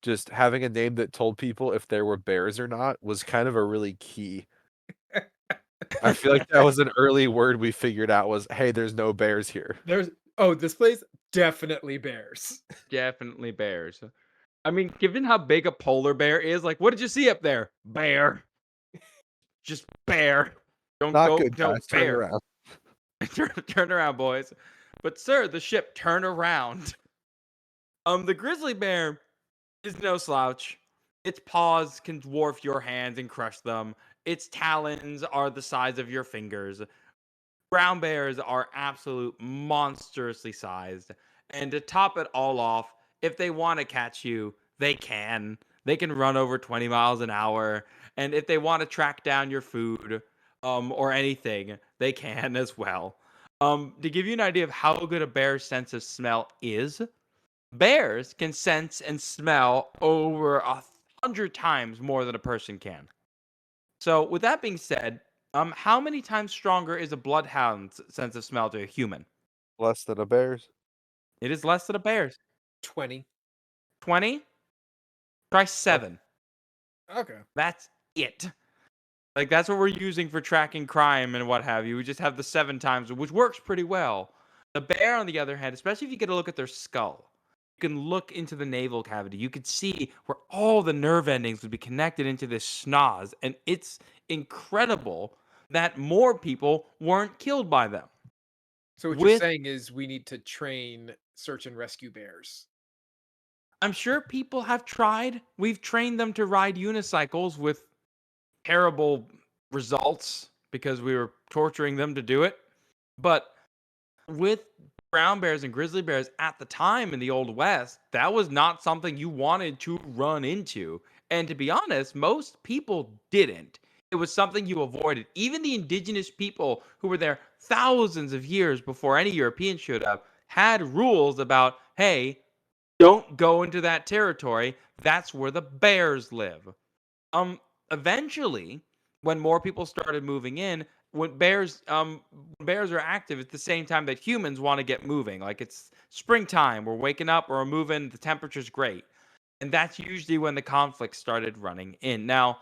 just having a name that told people if there were bears or not was kind of a really key. I feel like that was an early word we figured out was, hey, there's no bears here. This place definitely bears. Definitely bears. I mean, given how big a polar bear is, like, what did you see up there? Bear. Just bear. Don't Not go. good, No, guys. Turn bear. around. Turn around, boys. But sir, the ship, turn around. The grizzly bear is no slouch. Its paws can dwarf your hands and crush them. Its talons are the size of your fingers. Brown bears are absolute monstrously sized. And to top it all off, if they want to catch you, they can. They can run over 20 miles an hour. And if they want to track down your food, or anything, they can as well. To give you an idea of how good a bear's sense of smell is, bears can sense and smell over 100 times more than a person can. So, with that being said, how many times stronger is a bloodhound's sense of smell to a human? Less than a bear's. It is less than a bear's. 20. 20? Try Yeah. 7. Okay. That's it. Like, that's what we're using for tracking crime and what have you. We just have the 7 times, which works pretty well. The bear, on the other hand, especially if you get a look at their skull, you can look into the navel cavity. You could see where all the nerve endings would be connected into this schnoz. And it's incredible that more people weren't killed by them. So what you're With, saying is we need to train search and rescue bears. I'm sure people have tried. We've trained them to ride unicycles with terrible results because we were torturing them to do it. But with brown bears and grizzly bears at the time in the Old West, that was not something you wanted to run into. And to be honest, most people didn't. It was something you avoided. Even the indigenous people who were there thousands of years before any European showed up had rules about, hey, don't go into that territory. That's where the bears live. Um, Eventually, when more people started moving in, when bears are active at the same time that humans want to get moving. Like it's springtime, we're waking up, or we're moving, the temperature's great. And that's usually when the conflict started running in. Now,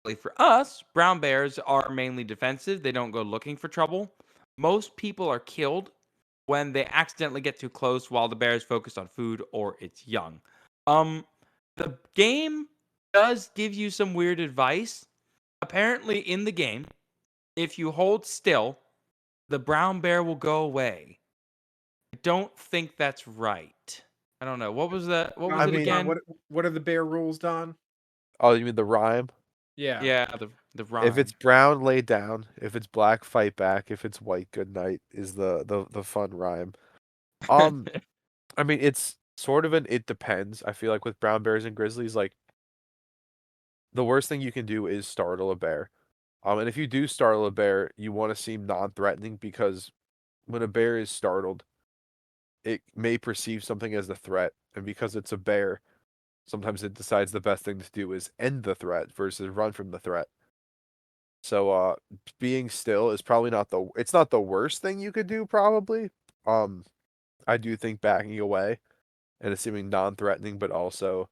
luckily for us, brown bears are mainly defensive. They don't go looking for trouble. Most people are killed when they accidentally get too close while the bear is focused on food or its young. Um, the game does give you some weird advice. Apparently, in the game, if you hold still, the brown bear will go away. I don't think that's right. I don't know. What was that? What was I it mean- again? What are the bear rules, Don? Oh, you mean the rhyme? Yeah. Yeah, the rhyme. If it's brown, lay down. If it's black, fight back. If it's white, good night is the fun rhyme. I mean, it's sort of an it depends. I feel like with brown bears and grizzlies, like the worst thing you can do is startle a bear. And if you do startle a bear, you want to seem non-threatening because when a bear is startled, it may perceive something as a threat, and because it's a bear, sometimes it decides the best thing to do is end the threat versus run from the threat. So, being still is probably it's not the worst thing you could do, probably. Um, I do think backing away and assuming non-threatening, but also,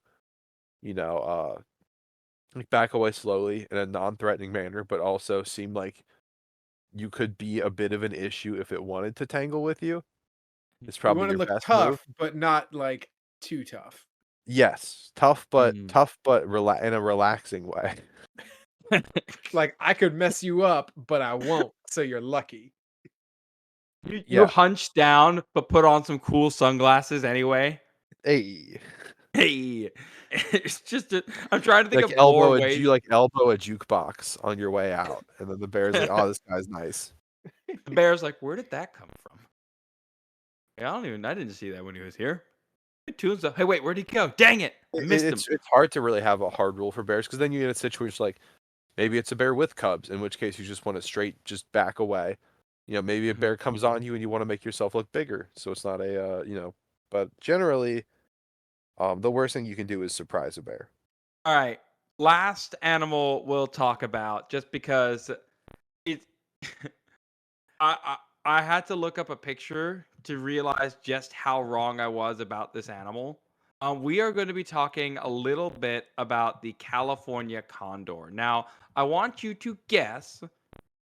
you know, like back away slowly in a non-threatening manner, but also seem like you could be a bit of an issue if it wanted to tangle with you. It's You probably want to your look best tough, move. but not like too tough. Yes, Mm. tough, but in a relaxing way. Like I could mess you up, but I won't. So you're lucky. You Yeah. hunch down, but put on some cool sunglasses anyway. Hey, Hey, it's just I'm trying to think like of more ways. you like elbow a jukebox on your way out, and then the bear's like, "Oh, this guy's nice." The bear's like, where did that come from? Yeah, I didn't see that when he was here. It tunes up. Hey, wait, where'd he go? Dang it, I missed him. It's hard to really have a hard rule for bears because then you get a situation like maybe it's a bear with cubs, in which case you just want to straight just back away. Maybe a Mhm. bear comes on you and you want to make yourself look bigger, so it's not But generally, the worst thing you can do is surprise a bear. All right, last animal we'll talk about, just because it's. I had to look up a picture to realize just how wrong I was about this animal. We are going to be talking a little bit about the California condor. Now, I want you to guess.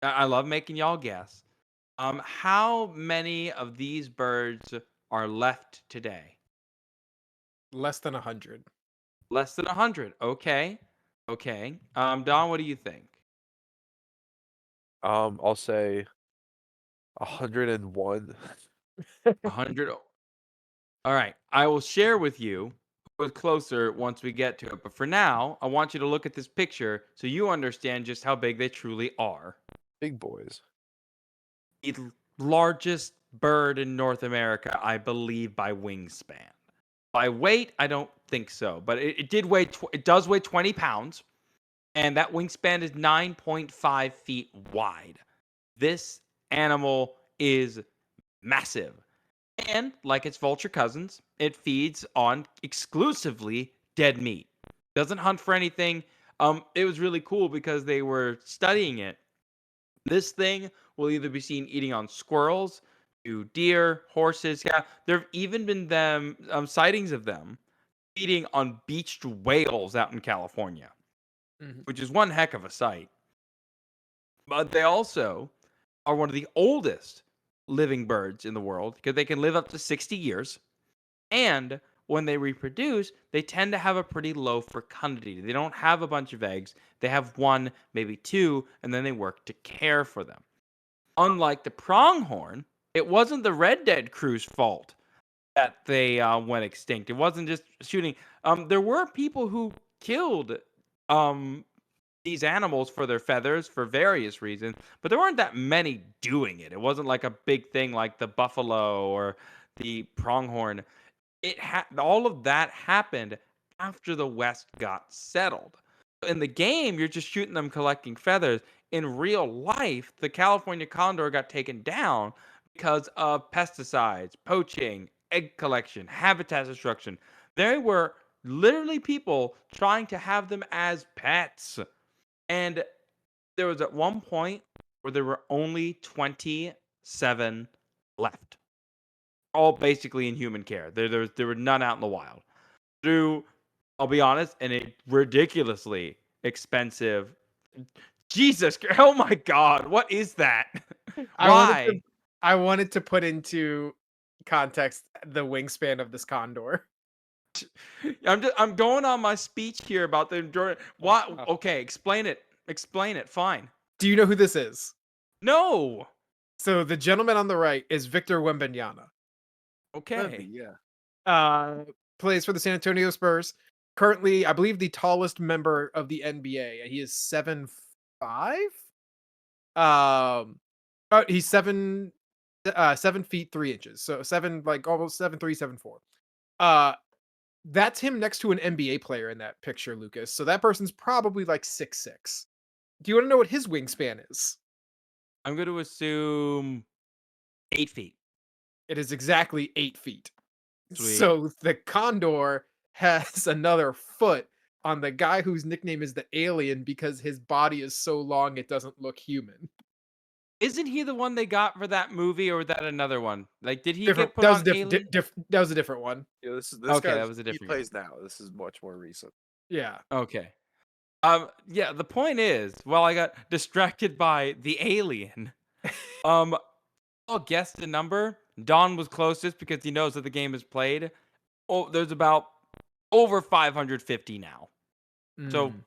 I love making y'all guess. How many of these birds are left today? Less than 100. Less than 100. Okay. Okay. Don, what do you think? I'll say 101. 100. All right. I will share with you who's closer once we get to it. But for now, I want you to look at this picture so you understand just how big they truly are. Big boys. The largest bird in North America, I believe, by wingspan. By weight, I don't think so, but it does weigh 20 pounds, and that wingspan is 9.5 feet wide. This animal is massive. And like its vulture cousins, it feeds on exclusively dead meat. Doesn't hunt for anything. It was really cool because they were studying it. This thing will either be seen eating on squirrels, to deer, horses. Yeah, there have even been them sightings of them feeding on beached whales out in California, Mhm. which is one heck of a sight. But they also are one of the oldest living birds in the world because they can live up to 60 years. And when they reproduce, they tend to have a pretty low fecundity. They don't have a bunch of eggs. They have one, maybe two, and then they work to care for them. Unlike the pronghorn, it wasn't the Red Dead crew's fault that they went extinct. It wasn't just shooting. There were people who killed um, these animals for their feathers for various reasons, but there weren't that many doing it. It wasn't like a big thing like the buffalo or the pronghorn. All of that happened after the West got settled. In the game, you're just shooting them collecting feathers. In real life, the California condor got taken down because of pesticides, poaching, egg collection, habitat destruction. There were literally people trying to have them as pets. And there was at one point where there were only 27 left, all basically in human care. There were none out in the wild. Through, I'll be honest, and a ridiculously expensive. Jesus, oh my God, what is that? I wanted Why? to I wanted to put into context the wingspan of this condor. I'm going on my speech here about the enduring. Why? Oh, Okay, explain it. Explain it. Fine. Do you know who this is? No. So the gentleman on the right is Victor Wembanyama. Okay. yeah. Uh, Plays for the San Antonio Spurs. Currently, I believe the tallest member of the NBA. He is 7'5". He's 7 feet 3 inches. So seven, like almost 7'3", 7'4". Uh, that's him next to an NBA player in that picture, Lucas. So that person's probably like 6'6". Do you want to know what his wingspan is? I'm going to assume 8 feet. It is exactly 8 feet. Sweet. So the condor has another foot on the guy whose nickname is the alien because his body is so long it doesn't look human. Isn't he the one they got for that movie, or was that another one? Like, did he Different. get put That was on a Alien? that was a different one. Yeah, this Okay, guy that was a he different guy. plays now. This is much more recent. Yeah. Okay. Yeah, the point is, well, I got distracted by the alien. Um, I'll guess the number. Don was closest because he knows that the game is played. Oh, there's about over 550 now. So Mm.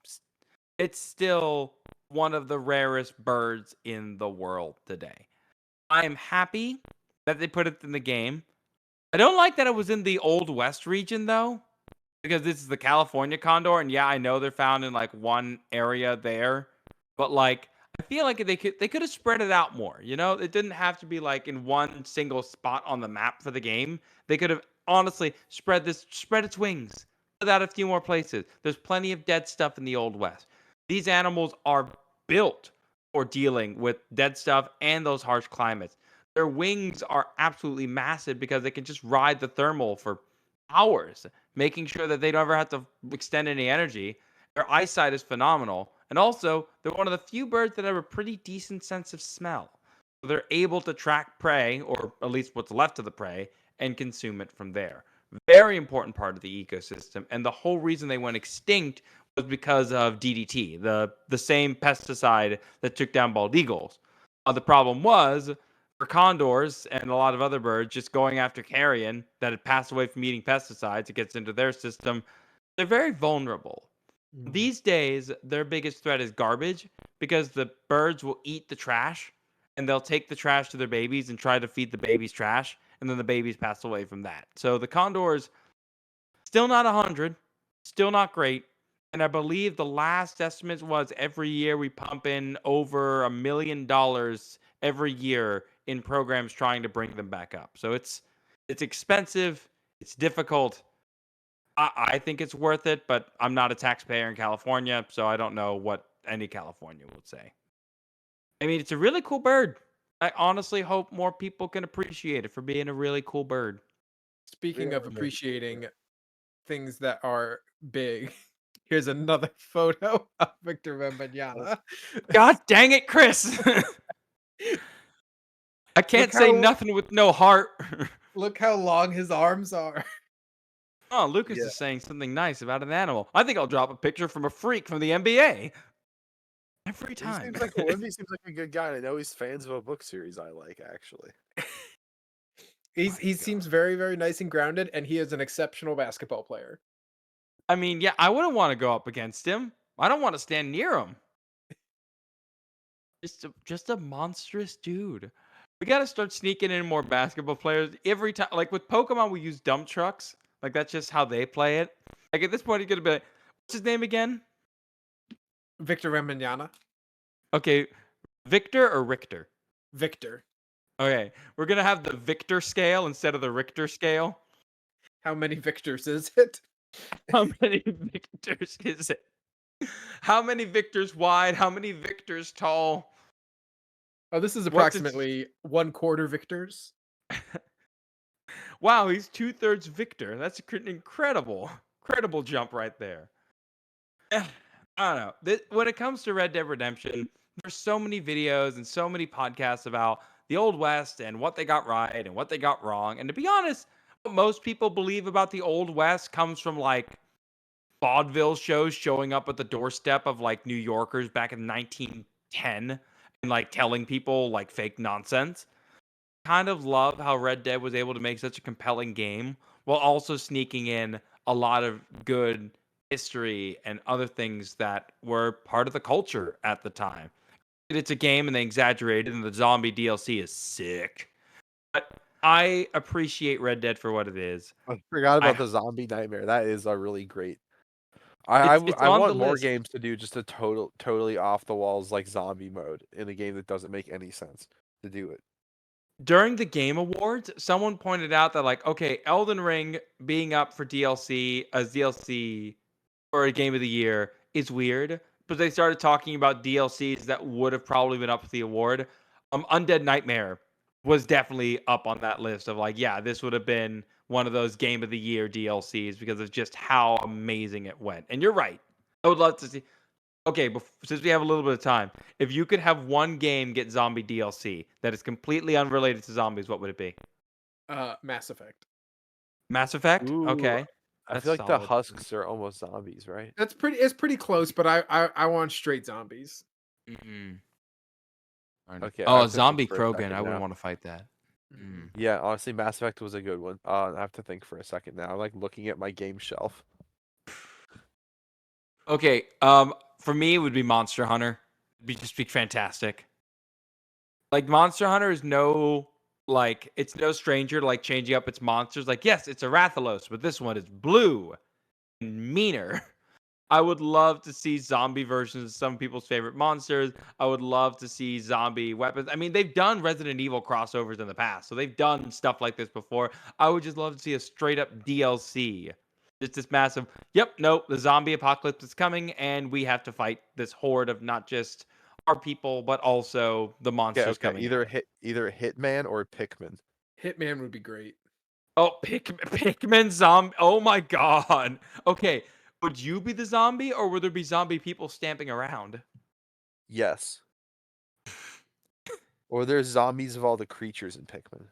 it's still one of the rarest birds in the world today. I am happy that they put it in the game. I don't like that it was in the Old West region though, because this is the California condor, and yeah, I know they're found in like one area there, but like I feel like they could have spread it out more. You know, it didn't have to be like in one single spot on the map for the game. They could have honestly spread its wings, put out a few more places. There's plenty of dead stuff in the Old West. These animals are built for dealing with dead stuff and those harsh climates. Their wings are absolutely massive because they can just ride the thermal for hours, making sure that they don't ever have to extend any energy. Their eyesight is phenomenal. And also, they're one of the few birds that have a pretty decent sense of smell. So they're able to track prey, or at least what's left of the prey, and consume it from there. Very important part of the ecosystem. And the whole reason they went extinct was because of DDT, the same pesticide that took down bald eagles. The problem was for condors and a lot of other birds just going after carrion that had passed away from eating pesticides, it gets into their system. They're very vulnerable. Mm. These days, their biggest threat is garbage because the birds will eat the trash and they'll take the trash to their babies and try to feed the babies trash, and then the babies pass away from that. So the condors still not 100, still not great. And I believe the last estimate was every year we pump in over $1 million every year in programs trying to bring them back up. So it's expensive, it's difficult. I think it's worth it, but I'm not a taxpayer in California, so I don't know what any California would say. I mean, it's a really cool bird. I honestly hope more people can appreciate it for being a really cool bird. Speaking Yeah, of very cool. appreciating things that are big, Here's another photo of Victor Wembanyama. God dang it, Chris! I can't Look say how nothing with no heart. look how long his arms are. Oh, Lucas Yeah. is saying something nice about an animal. I think I'll drop a picture from a freak from the NBA. Every He time. seems like Wemby seems like a good guy. I know he's fans of a book series I like, actually. He My seems God. very, very nice and grounded, and he is an exceptional basketball player. I mean, yeah, I wouldn't want to go up against him. I don't want to stand near him. Just a monstrous dude. We got to start sneaking in more basketball players every time. Like with Pokemon, we use dump trucks. Like that's just how they play it. Like at this point, it's gonna be like, what's his name again? Victor Wembanyama. Okay, Victor or Richter? Victor. Okay, we're gonna have the Victor scale instead of the Richter scale. How many Victors is it? How many Victors is it? How many Victors wide? How many Victors tall? Oh, this is What's its approximately 1/4 Victors. Wow, he's 2/3 Victor. That's incredible jump right there. I don't know. When it comes to Red Dead Redemption, there's so many videos and so many podcasts about the Old West and what they got right and what they got wrong. And to be honest, what most people believe about the Old West comes from like vaudeville shows showing up at the doorstep of like New Yorkers back in 1910 and like telling people like fake nonsense. Kind of love how Red Dead was able to make such a compelling game while also sneaking in a lot of good history and other things that were part of the culture at the time. It's a game and they exaggerated, and the zombie DLC is sick. But I appreciate Red Dead for what it is. I forgot about I the zombie nightmare. That is a really great. it's I on the want more list. games to do just a totally off the walls like zombie mode in a game that doesn't make any sense to do it. During the Game Awards, someone pointed out that like, okay, Elden Ring being up for DLC as DLC for a game of the year is weird, but they started talking about DLCs that would have probably been up for the award. Undead Nightmare was definitely up on that list of like, yeah, this would have been one of those game of the year DLCs because of just how amazing it went. And you're right. I would love to see. Okay, since we have a little bit of time, if you could have one game get zombie DLC that is completely unrelated to zombies, what would it be? Mass Effect. Mass Effect? Ooh, Okay. I That's feel like the solid. husks are almost zombies, right? It's pretty close, but I want straight zombies. Mm-mm. Okay, I Oh, a have to think zombie for a Krogan. I second wouldn't now. want to fight that. Mm. Yeah, honestly, Mass Effect was a good one. I have to think for a second now. I'm like looking at my game shelf. Okay. For me, it would be Monster Hunter. Just be fantastic. Like Monster Hunter is it's no stranger to like changing up its monsters. Like, yes, it's a Rathalos, but this one is blue and meaner. I would love to see zombie versions of some people's favorite monsters. I would love to see zombie weapons. I mean, they've done Resident Evil crossovers in the past, so they've done stuff like this before. I would just love to see a straight up DLC. Just this massive, yep, nope, the zombie apocalypse is coming, and we have to fight this horde of not just our people, but also the Okay, monsters okay. coming at us. Either Hitman or Pikmin. Hitman would be great. Oh, Pikmin zombie. Oh my God. Okay. Would you be the zombie or would there be zombie people stamping around? Yes. Or there's zombies of all the creatures in Pikmin.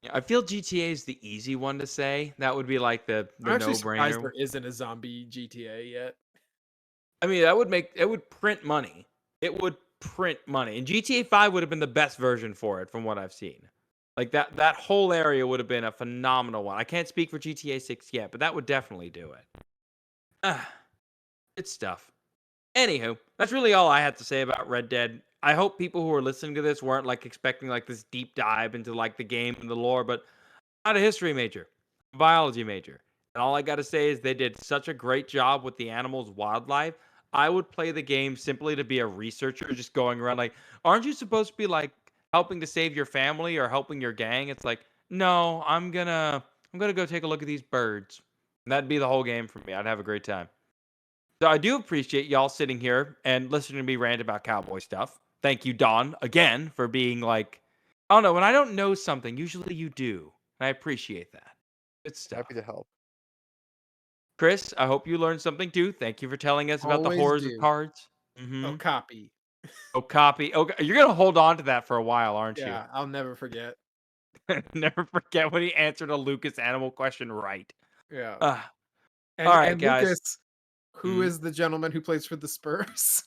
Yeah, I feel GTA is the easy one to say. That would be like the I'm actually surprised no-brainer. there isn't a zombie GTA yet. I mean, it would print money. It would print money. And GTA 5 would have been the best version for it from what I've seen. Like that whole area would have been a phenomenal one. I can't speak for GTA 6 yet, but that would definitely do it. Ah, it's stuff. Anywho, that's really all I had to say about Red Dead. I hope people who are listening to this weren't like expecting like this deep dive into like the game and the lore, but I'm not a history major, I'm a biology major. And all I got to say is they did such a great job with the animals, wildlife. I would play the game simply to be a researcher, just going around like, aren't you supposed to be like helping to save your family or helping your gang? It's like, no, I'm gonna go take a look at these birds. And that'd be the whole game for me. I'd have a great time. So I do appreciate y'all sitting here and listening to me rant about cowboy stuff. Thank you, Don, again, for being like, I don't know, when I don't know something, usually you do. And I appreciate that. Good stuff. Happy to help. Chris, I hope you learned something too. Thank you for telling us about the Always horrors of do. cards. Oh, copy. Oh, copy. Oh, you're gonna hold on to that for a while, aren't you? Yeah, I'll never forget. Never forget when he answered a Lucas animal question right. Yeah. Uh, all And right, and guys. Lucas, who Mhm. is the gentleman who plays for the Spurs?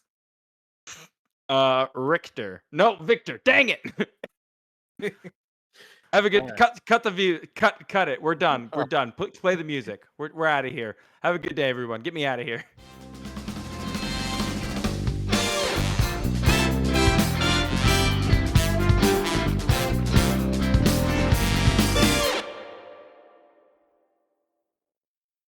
Richter. No, Victor. Dang it. Have a good Alright. cut the view. Cut it. We're done. We're done. Play the music. We're out of here. Have a good day, everyone. Get me out of here.